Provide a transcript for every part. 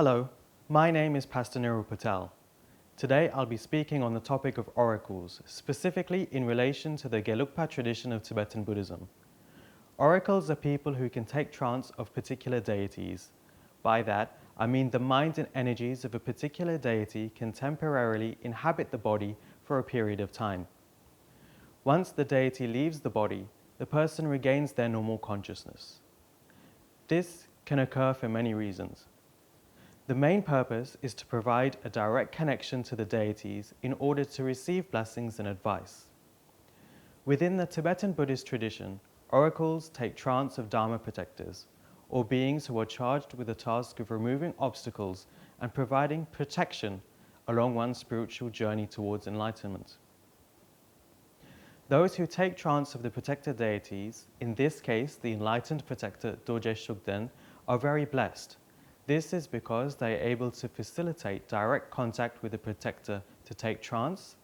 Hello, my name is Pastor Niru Patel. Today I'll be speaking on the topic of oracles, specifically in relation to the Gelugpa tradition of Tibetan Buddhism. Oracles are people who can take trance of particular deities. By that, I mean the mind and energies of a particular deity can temporarily inhabit the body for a period of time. Once the deity leaves the body, the person regains their normal consciousness. This can occur for many reasons. The main purpose is to provide a direct connection to the deities in order to receive blessings and advice. Within the Tibetan Buddhist tradition, oracles take trance of Dharma protectors, or beings who are charged with the task of removing obstacles and providing protection along one's spiritual journey towards enlightenment. Those who take trance of the protector deities, in this case the enlightened protector Dorje Shugden, are very blessed. This is because they are able to facilitate direct contact with the protector to take trance,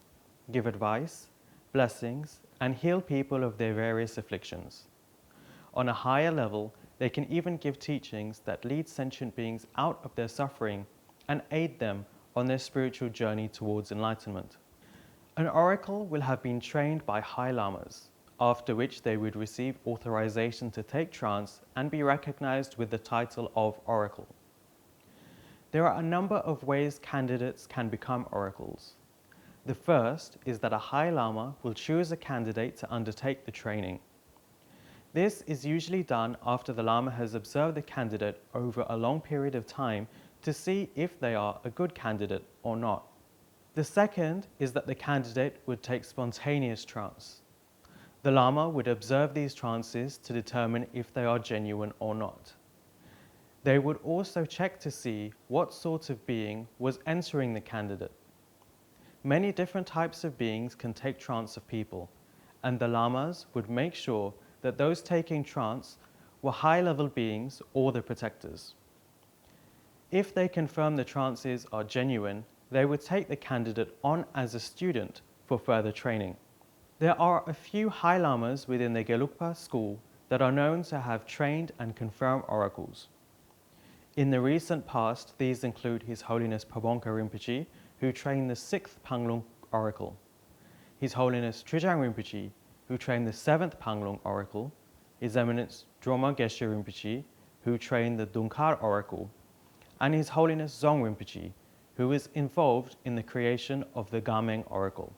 give advice, blessings, and heal people of their various afflictions. On a higher level, they can even give teachings that lead sentient beings out of their suffering and aid them on their spiritual journey towards enlightenment. An oracle will have been trained by high lamas, after which they would receive authorization to take trance and be recognized with the title of oracle. There are a number of ways candidates can become oracles. The first is that a high lama will choose a candidate to undertake the training. This is usually done after the lama has observed the candidate over a long period of time to see if they are a good candidate or not. The second is that the candidate would take spontaneous trance. The lama would observe these trances to determine if they are genuine or not. They would also check to see what sort of being was entering the candidate. Many different types of beings can take trance of people, and the lamas would make sure that those taking trance were high-level beings or the protectors. If they confirm the trances are genuine, they would take the candidate on as a student for further training. There are a few high lamas within the Gelugpa school that are known to have trained and confirmed oracles. In the recent past, these include His Holiness Pabongka Rinpoche, who trained the 6th Panglung Oracle, His Holiness Trijang Rinpoche, who trained the 7th Panglung Oracle, His Eminence Droma Geshe Rinpoche, who trained the Dunkar Oracle, and His Holiness Dzong Rinpoche, who was involved in the creation of the Gameng Oracle.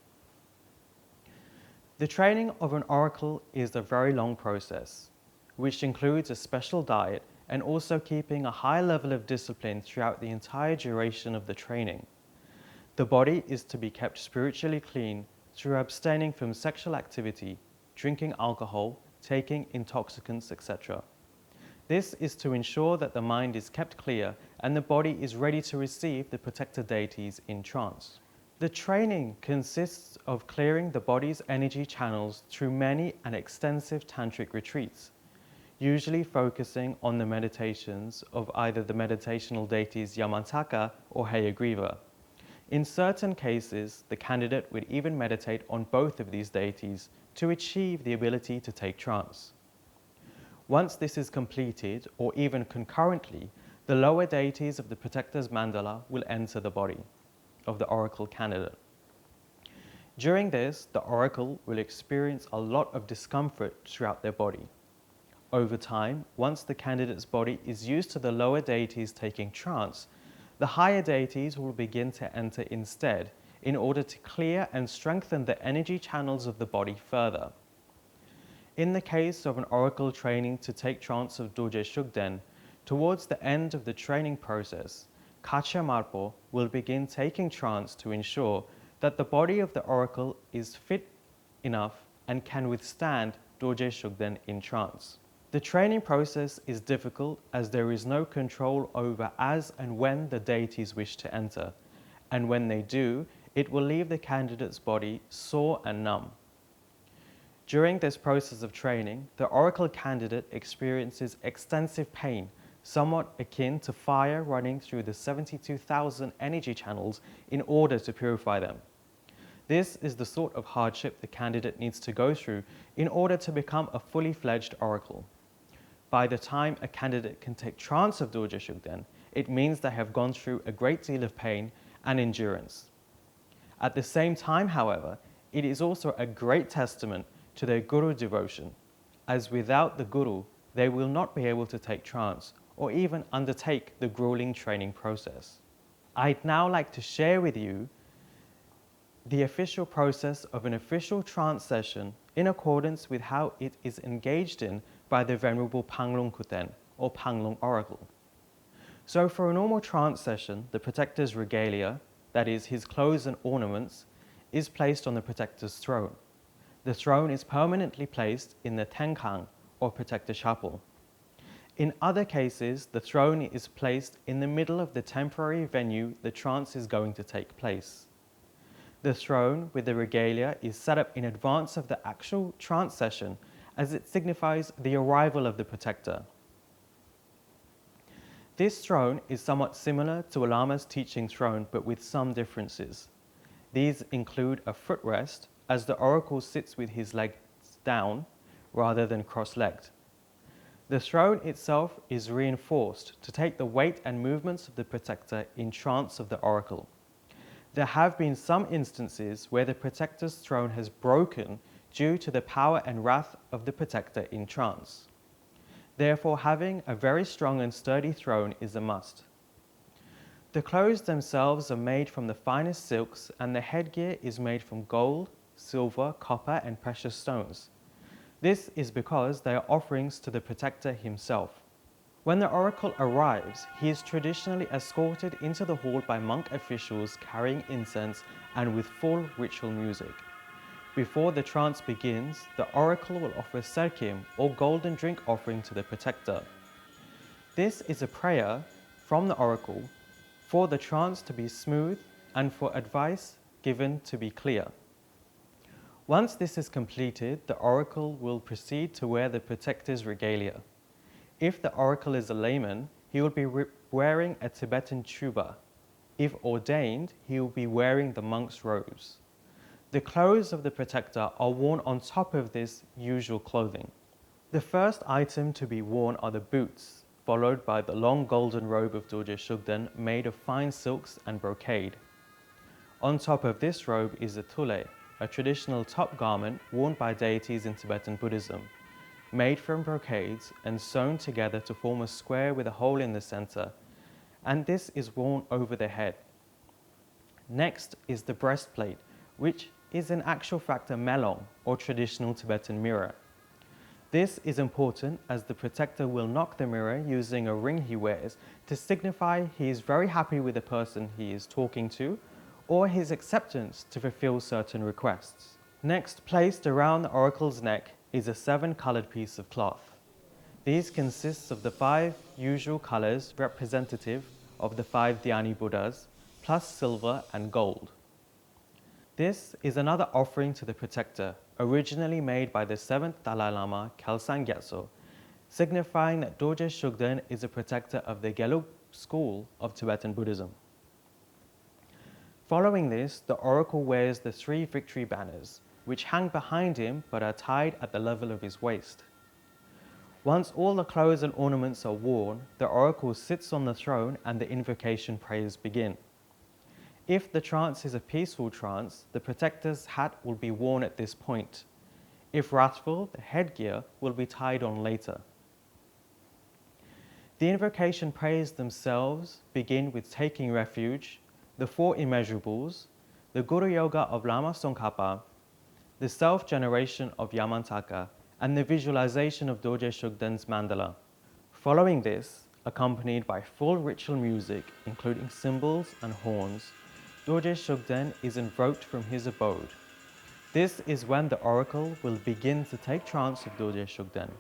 The training of an oracle is a very long process, which includes a special diet and also keeping a high level of discipline throughout the entire duration of the training. The body is to be kept spiritually clean through abstaining from sexual activity, drinking alcohol, taking intoxicants, etc. This is to ensure that the mind is kept clear and the body is ready to receive the protector deities in trance. The training consists of clearing the body's energy channels through many and extensive tantric retreats, usually focusing on the meditations of either the meditational deities Yamantaka or Hayagriva. In certain cases, the candidate would even meditate on both of these deities to achieve the ability to take trance. Once this is completed, or even concurrently, the lower deities of the protector's mandala will enter the body of the oracle candidate. During this, the oracle will experience a lot of discomfort throughout their body. Over time, once the candidate's body is used to the lower deities taking trance, the higher deities will begin to enter instead in order to clear and strengthen the energy channels of the body further. In the case of an oracle training to take trance of Dorje Shugden, towards the end of the training process, Kache will begin taking trance to ensure that the body of the oracle is fit enough and can withstand Dorje Shugden in trance. The training process is difficult as there is no control over as and when the deities wish to enter, and when they do, it will leave the candidate's body sore and numb. During this process of training, the oracle candidate experiences extensive pain, somewhat akin to fire running through the 72,000 energy channels in order to purify them. This is the sort of hardship the candidate needs to go through in order to become a fully fledged oracle. By the time a candidate can take trance of Dorje Shugden, it means they have gone through a great deal of pain and endurance. At the same time, however, it is also a great testament to their guru devotion, as without the guru, they will not be able to take trance or even undertake the grueling training process. I'd now like to share with you the official process of an official trance session in accordance with how it is engaged in by the Venerable Panglong Kuten or Panglong Oracle. So for a normal trance session, the protector's regalia, that is his clothes and ornaments, is placed on the protector's throne. The throne is permanently placed in the Tenkang or protector chapel. In other cases, the throne is placed in the middle of the temporary venue the trance is going to take place. The throne with the regalia is set up in advance of the actual trance session as it signifies the arrival of the protector. This throne is somewhat similar to a lama's teaching throne, but with some differences. These include a footrest, as the oracle sits with his legs down rather than cross-legged. The throne itself is reinforced to take the weight and movements of the protector in trance of the oracle. There have been some instances where the protector's throne has broken due to the power and wrath of the protector in trance. Therefore, having a very strong and sturdy throne is a must. The clothes themselves are made from the finest silks, and the headgear is made from gold, silver, copper, and precious stones. This is because they are offerings to the protector himself. When the oracle arrives, he is traditionally escorted into the hall by monk officials carrying incense and with full ritual music. Before the trance begins, the oracle will offer serkim or golden drink offering to the protector. This is a prayer from the oracle for the trance to be smooth and for advice given to be clear. Once this is completed, the oracle will proceed to wear the protector's regalia. If the oracle is a layman, he will be wearing a Tibetan chuba. If ordained, he will be wearing the monk's robes. The clothes of the protector are worn on top of this usual clothing. The first item to be worn are the boots, followed by the long golden robe of Dorje Shugden made of fine silks and brocade. On top of this robe is the tule, a traditional top garment worn by deities in Tibetan Buddhism, made from brocades and sewn together to form a square with a hole in the center, and this is worn over the head. Next is the breastplate, which is in actual fact a melong, or traditional Tibetan mirror. This is important as the protector will knock the mirror using a ring he wears to signify he is very happy with the person he is talking to, or his acceptance to fulfill certain requests. Next, placed around the oracle's neck is a 7-colored piece of cloth. These consist of the 5 usual colors representative of the 5 Dhyani Buddhas, plus silver and gold. This is another offering to the protector, originally made by the 7th Dalai Lama, Kelsang Gyatso, signifying that Dorje Shugden is a protector of the Gelug school of Tibetan Buddhism. Following this, the oracle wears the 3 victory banners, which hang behind him but are tied at the level of his waist. Once all the clothes and ornaments are worn, the oracle sits on the throne and the invocation prayers begin. If the trance is a peaceful trance, the protector's hat will be worn at this point. If wrathful, the headgear will be tied on later. The invocation prayers themselves begin with taking refuge, the 4 immeasurables, the Guru Yoga of Lama Tsongkhapa, the self-generation of Yamantaka, and the visualization of Dorje Shugden's mandala. Following this, accompanied by full ritual music, including cymbals and horns, Dorje Shugden is invoked from his abode. This is when the oracle will begin to take trance of Dorje Shugden.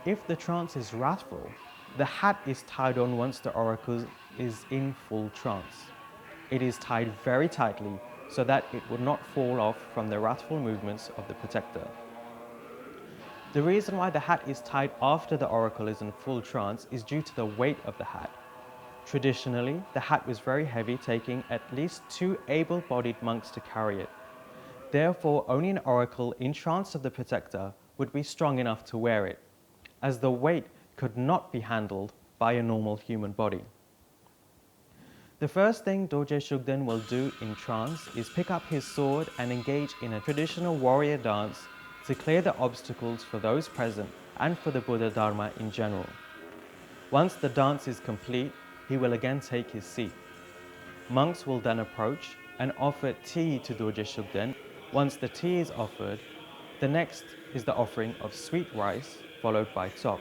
If the trance is wrathful, the hat is tied on once the oracle is in full trance. It is tied very tightly so that it would not fall off from the wrathful movements of the protector. The reason why the hat is tied after the oracle is in full trance is due to the weight of the hat. Traditionally, the hat was very heavy, taking at least 2 able-bodied monks to carry it. Therefore, only an oracle in trance of the protector would be strong enough to wear it, as the weight could not be handled by a normal human body. The first thing Dorje Shugden will do in trance is pick up his sword and engage in a traditional warrior dance to clear the obstacles for those present and for the Buddha Dharma in general. Once the dance is complete, he will again take his seat. Monks will then approach and offer tea to Dorje Shugden. Once the tea is offered, the next is the offering of sweet rice, followed by tsok.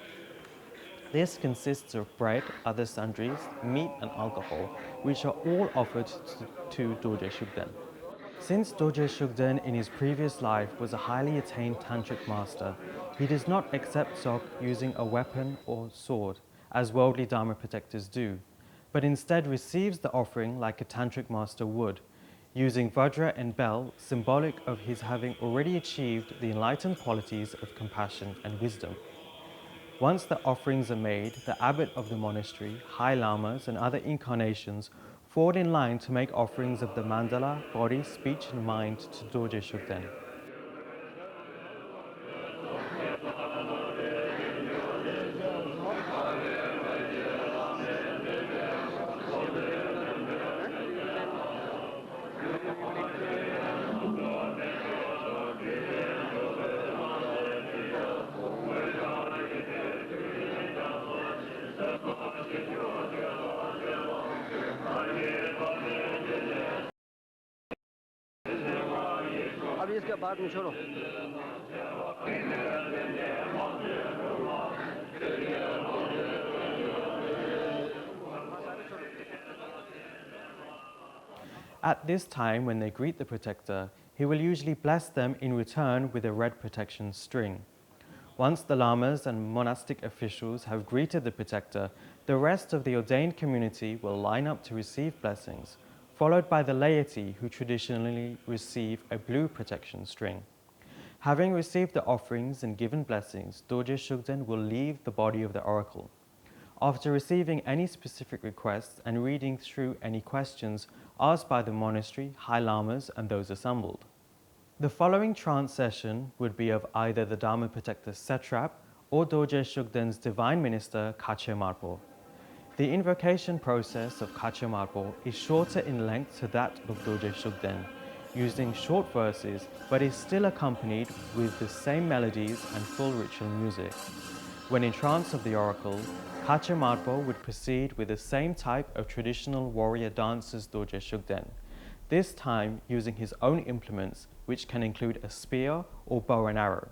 This consists of bread, other sundries, meat and alcohol, which are all offered to Dorje Shugden. Since Dorje Shugden in his previous life was a highly attained tantric master, he does not accept tsok using a weapon or sword, as worldly Dharma protectors do, but instead receives the offering like a tantric master would, using vajra and bell, symbolic of his having already achieved the enlightened qualities of compassion and wisdom. Once the offerings are made, the abbot of the monastery, high lamas and other incarnations fall in line to make offerings of the mandala, body, speech and mind to Dorje Shugden. अभी इसके बाद में छोड़ो. At this time, when they greet the protector, he will usually bless them in return with a red protection string. Once the lamas and monastic officials have greeted the protector, the rest of the ordained community will line up to receive blessings, followed by the laity who traditionally receive a blue protection string. Having received the offerings and given blessings, Dorje Shugden will leave the body of the oracle. After receiving any specific requests and reading through any questions asked by the monastery, high lamas and those assembled. The following trance session would be of either the Dharma protector Satrap or Dorje Shugden's divine minister Kache Marpo. The invocation process of Kache Marpo is shorter in length to that of Dorje Shugden, using short verses, but is still accompanied with the same melodies and full ritual music. When in trance of the oracle, Kache Marpo would proceed with the same type of traditional warrior dance as Dorje Shugden, this time using his own implements, which can include a spear or bow and arrow.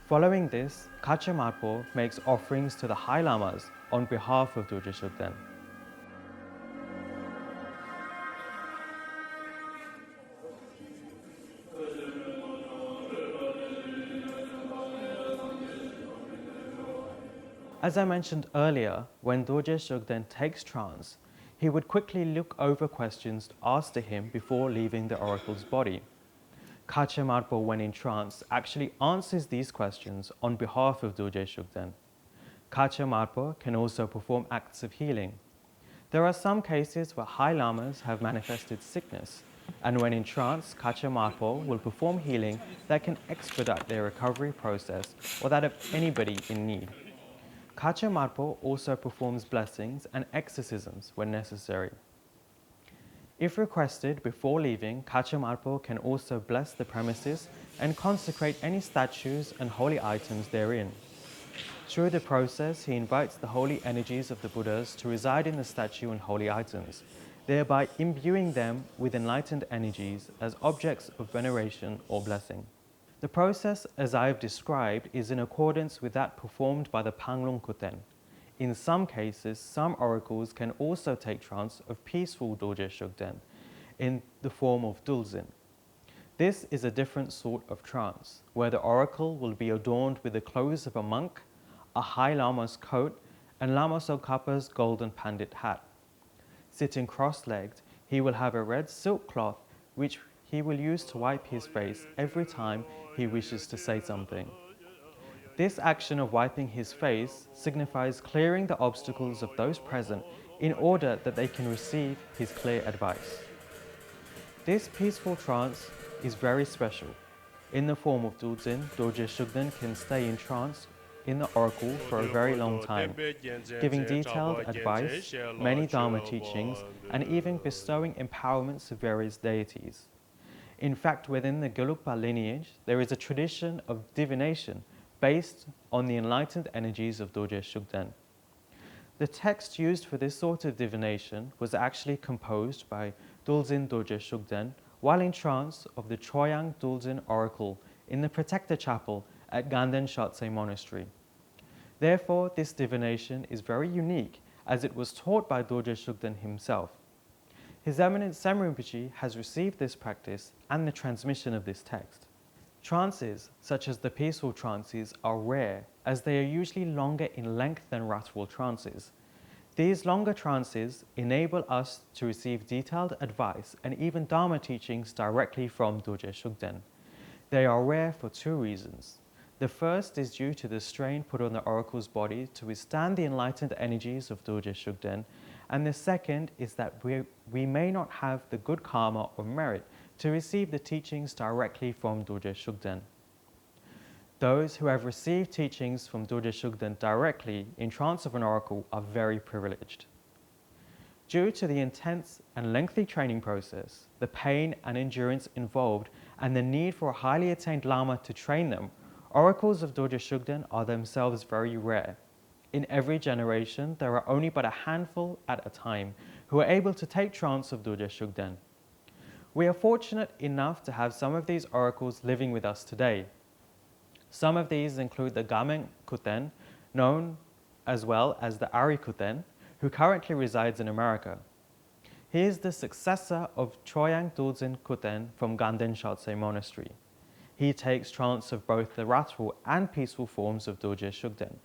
Following this, Kache Marpo makes offerings to the high lamas on behalf of Dorje Shugden. As I mentioned earlier, when Dorje Shugden takes trance, he would quickly look over questions asked to him before leaving the oracle's body. Kache Marpo, when in trance, actually answers these questions on behalf of Dorje Shugden. Kache Marpo can also perform acts of healing. There are some cases where high lamas have manifested sickness, and when in trance, Kache Marpo will perform healing that can expedite their recovery process or that of anybody in need. Kache Marpo also performs blessings and exorcisms when necessary. If requested before leaving, Kache Marpo can also bless the premises and consecrate any statues and holy items therein. Through the process, he invites the holy energies of the Buddhas to reside in the statue and holy items, thereby imbuing them with enlightened energies as objects of veneration or blessing. The process, as I have described, is in accordance with that performed by the Panglong Kuten. In some cases, some oracles can also take trance of peaceful Dorje Shugden in the form of Dulin. This is a different sort of trance, where the oracle will be adorned with the clothes of a monk, a high lama's coat, and Lama Tsongkhapa's golden pandit hat. Sitting cross-legged, he will have a red silk cloth which he will use to wipe his face every time he wishes to say something. This action of wiping his face signifies clearing the obstacles of those present in order that they can receive his clear advice. This peaceful trance is very special. In the form of Dulin, Dorje Shugden can stay in trance in the oracle for a very long time, giving detailed advice, many Dharma teachings, and even bestowing empowerments to various deities. In fact, within the Gelugpa lineage, there is a tradition of divination based on the enlightened energies of Dorje Shugden. The text used for this sort of divination was actually composed by Dulin Dorje Shugden while in trance of the Choyang Dulin oracle in the Protector Chapel at Ganden Shatse Monastery. Therefore, this divination is very unique as it was taught by Dorje Shugden himself. His Eminence Tsem Rinpoche has received this practice and the transmission of this text. Trances, such as the peaceful trances, are rare as they are usually longer in length than wrathful trances. These longer trances enable us to receive detailed advice and even Dharma teachings directly from Dorje Shugden. They are rare for two reasons. The first is due to the strain put on the oracle's body to withstand the enlightened energies of Dorje Shugden, and the second is that we may not have the good karma or merit to receive the teachings directly from Dorje Shugden. Those who have received teachings from Dorje Shugden directly in trance of an oracle are very privileged. Due to the intense and lengthy training process, the pain and endurance involved, and the need for a highly attained Lama to train them, oracles of Dorje Shugden are themselves very rare. In every generation, there are only but a handful at a time who are able to take trance of Dorje Shugden. We are fortunate enough to have some of these oracles living with us today. Some of these include the Gameng Kuten, known as well as the Ari Kuten, who currently resides in America. He is the successor of Choyang Dulin Kuten from Ganden Shatse Monastery. He takes trance of both the wrathful and peaceful forms of Dorje Shugden.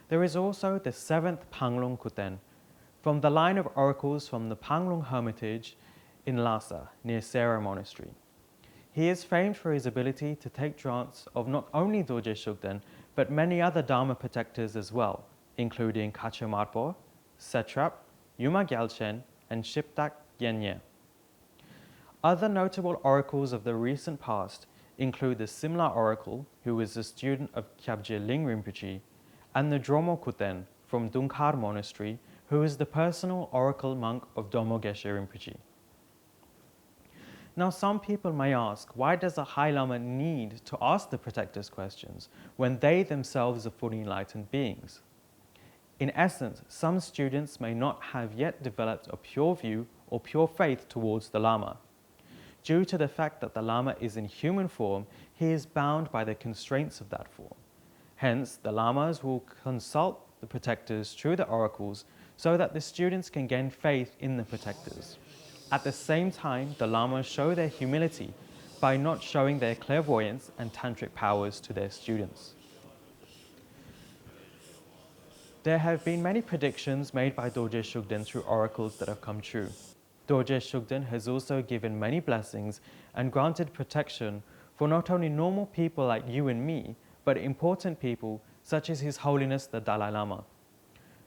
There is also the 7th Panglong Kuten, from the line of oracles from the Panglong Hermitage in Lhasa, near Sera Monastery. He is famed for his ability to take trance of not only Dorje Shugden, but many other Dharma protectors as well, including Kache Marpo, Setrap, Yuma Gyalchen, and Shiptak Yenye. Other notable oracles of the recent past include the Simla Oracle, who was a student of Kyabje Ling Rinpoche, and the Dromo Kuten from Dungkar Monastery, who is the personal oracle monk of Domo Geshe Rinpoche. Now, some people may ask, why does a High Lama need to ask the protectors questions when they themselves are fully enlightened beings? In essence, some students may not have yet developed a pure view or pure faith towards the Lama. Due to the fact that the Lama is in human form, he is bound by the constraints of that form. Hence, the Lamas will consult the protectors through the oracles so that the students can gain faith in the protectors. At the same time, the Lamas show their humility by not showing their clairvoyance and tantric powers to their students. There have been many predictions made by Dorje Shugden through oracles that have come true. Dorje Shugden has also given many blessings and granted protection for not only normal people like you and me, but important people such as His Holiness the Dalai Lama.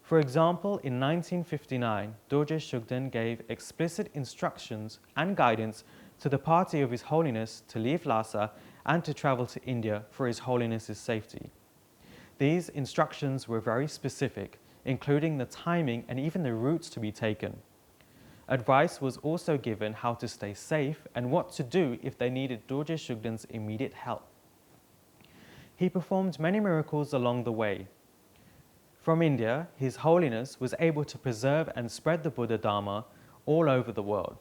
For example, in 1959, Dorje Shugden gave explicit instructions and guidance to the party of His Holiness to leave Lhasa and to travel to India for His Holiness's safety. These instructions were very specific, including the timing and even the routes to be taken. Advice was also given how to stay safe and what to do if they needed Dorje Shugden's immediate help. He performed many miracles along the way. From India, His Holiness was able to preserve and spread the Buddha Dharma all over the world.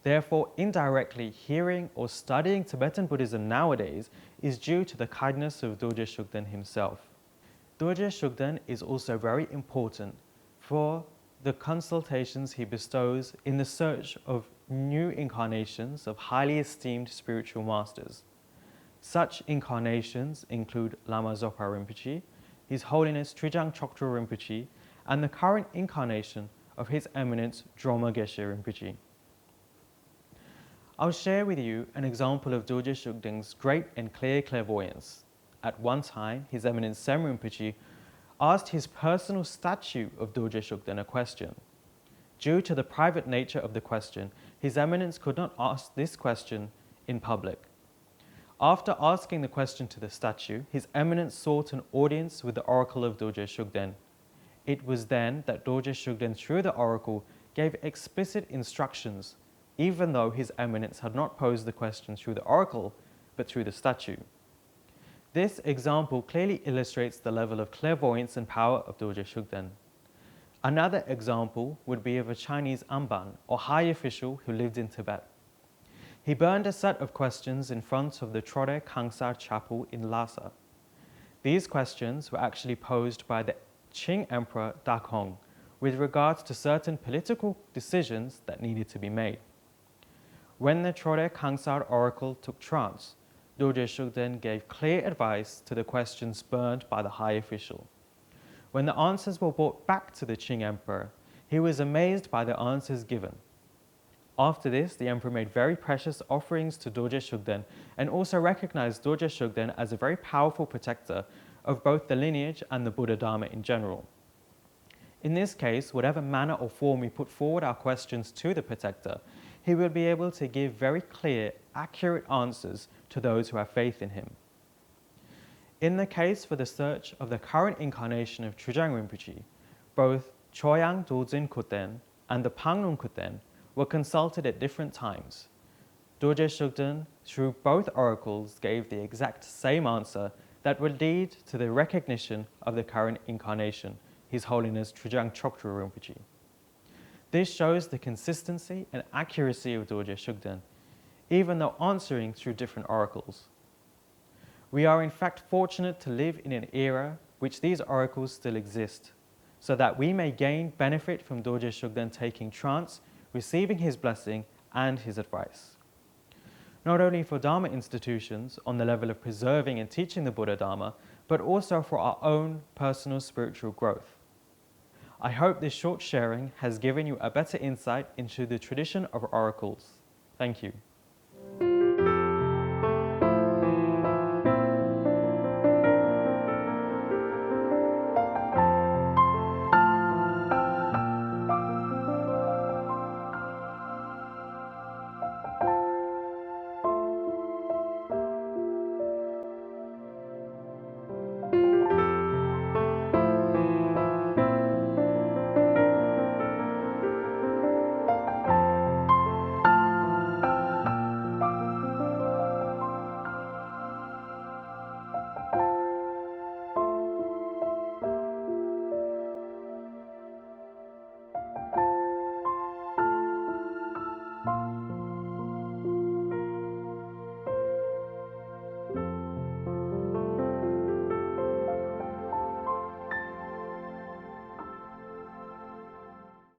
Therefore, indirectly, hearing or studying Tibetan Buddhism nowadays is due to the kindness of Dorje Shugden himself. Dorje Shugden is also very important for the consultations he bestows in the search of new incarnations of highly esteemed spiritual masters. Such incarnations include Lama Zopa Rinpoche, His Holiness Trijang Choktrul Rinpoche, and the current incarnation of His Eminence Droma Geshe Rinpoche. I'll share with you an example of Dorje Shugden's great and clear clairvoyance. At one time, His Eminence Tsem Rinpoche asked his personal statue of Dorje Shugden a question. Due to the private nature of the question, His Eminence could not ask this question in public. After asking the question to the statue, His Eminence sought an audience with the oracle of Dorje Shugden. It was then that Dorje Shugden, through the oracle, gave explicit instructions, even though His Eminence had not posed the question through the oracle, but through the statue. This example clearly illustrates the level of clairvoyance and power of Dorje Shugden. Another example would be of a Chinese amban, or high official who lived in Tibet. He burned a set of questions in front of the Trode Kangsar Chapel in Lhasa. These questions were actually posed by the Qing Emperor Dakong with regards to certain political decisions that needed to be made. When the Trode Kangsar oracle took trance, Dorje Shugden gave clear advice to the questions burned by the high official. When the answers were brought back to the Qing Emperor, he was amazed by the answers given. After this, the emperor made very precious offerings to Dorje Shugden and also recognized Dorje Shugden as a very powerful protector of both the lineage and the Buddha Dharma in general. In this case, whatever manner or form we put forward our questions to the protector, he will be able to give very clear, accurate answers to those who have faith in him. In the case for the search of the current incarnation of Trujang Rinpoche, both Choyang Dorjin Kuten and the Pangnung Kuten were consulted at different times. Dorje Shugden, through both oracles, gave the exact same answer that would lead to the recognition of the current incarnation, His Holiness Trujang Choktrul Rinpoche. This shows the consistency and accuracy of Dorje Shugden, even though answering through different oracles. We are in fact fortunate to live in an era which these oracles still exist, so that we may gain benefit from Dorje Shugden taking trance, receiving his blessing and his advice. Not only for Dharma institutions on the level of preserving and teaching the Buddha Dharma, but also for our own personal spiritual growth. I hope this short sharing has given you a better insight into the tradition of oracles. Thank you.